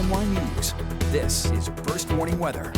WENY News. This is First Warning Weather.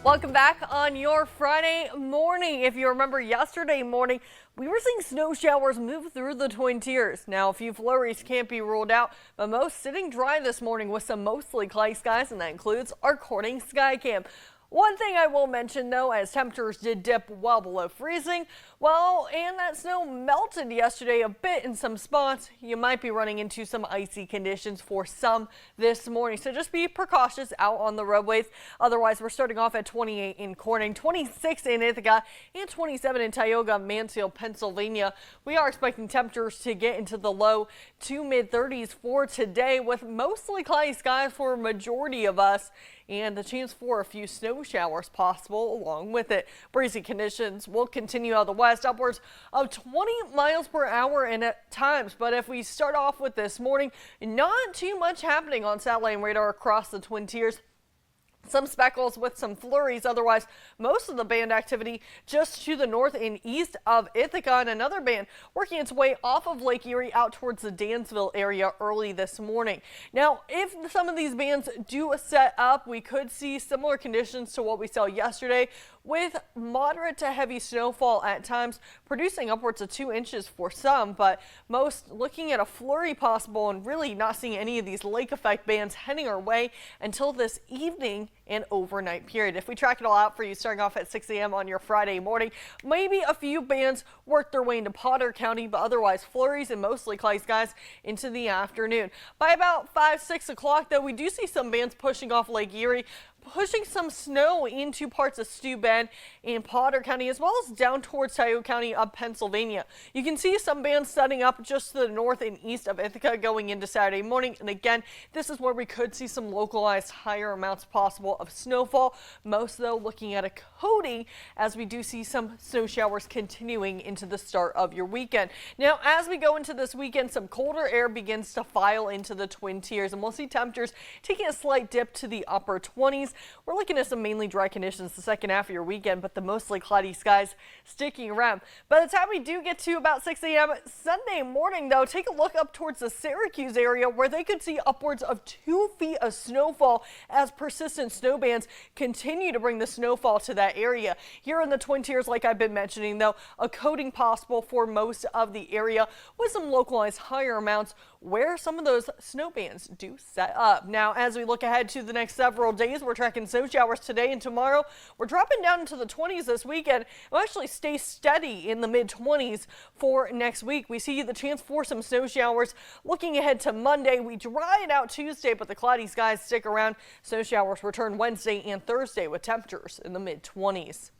Welcome back on your Friday morning. If you remember yesterday morning, we were seeing snow showers move through the Twin Tiers. Now, a few flurries can't be ruled out, but most sitting dry this morning with some mostly cloudy skies, and that includes our Corning sky cam. One thing I will mention, though, as temperatures did dip well below freezing, and that snow melted yesterday a bit in some spots, you might be running into some icy conditions for some this morning. So just be precautious out on the roadways. Otherwise, we're starting off at 28 in Corning, 26 in Ithaca, and 27 in Tioga, Mansfield, Pennsylvania. We are expecting temperatures to get into the low to mid 30s for today, with mostly cloudy skies for a majority of us, and the chance for a few snow showers possible along with it. Breezy conditions will continue out of the west, upwards of 20 miles per hour and at times. But if we start off with this morning, not too much happening on satellite radar across the Twin Tiers. Some speckles with some flurries. Otherwise, most of the band activity just to the north and east of Ithaca, and another band working its way off of Lake Erie out towards the Dansville area early this morning. Now, if some of these bands do set up, we could see similar conditions to what we saw yesterday, with moderate to heavy snowfall at times, producing upwards of 2 inches for some, but most looking at a flurry possible and really not seeing any of these lake effect bands heading our way until this evening and overnight period. If we track it all out for you, starting off at 6 a.m. on your Friday morning, maybe a few bands work their way into Potter County, but otherwise flurries and mostly cloudy skies into the afternoon. By about 5-6 o'clock, though, we do see some bands pushing off Lake Erie, pushing some snow into parts of Steuben and Potter County, as well as down towards Tioga County of Pennsylvania. You can see some bands setting up just to the north and east of Ithaca going into Saturday morning. And again, this is where we could see some localized higher amounts possible of snowfall. Most, though, looking at a coating, as we do see some snow showers continuing into the start of your weekend. Now, as we go into this weekend, some colder air begins to file into the Twin Tiers, and we'll see temperatures taking a slight dip to the upper 20s. We're looking at some mainly dry conditions the second half of your weekend, but the mostly cloudy skies sticking around. By the time we do get to about 6 a.m. Sunday morning, though, take a look up towards the Syracuse area, where they could see upwards of 2 feet of snowfall as persistent snow bands continue to bring the snowfall to that area. Here in the Twin Tiers, like I've been mentioning, though, a coating possible for most of the area with some localized higher amounts where some of those snow bands do set up. Now, as we look ahead to the next several days, we're tracking snow showers today and tomorrow. We're dropping down into the 20s this weekend. We'll actually stay steady in the mid 20s for next week. We see the chance for some snow showers looking ahead to Monday. We dry it out Tuesday, but the cloudy skies stick around. Snow showers return Wednesday and Thursday with temperatures in the mid 20s.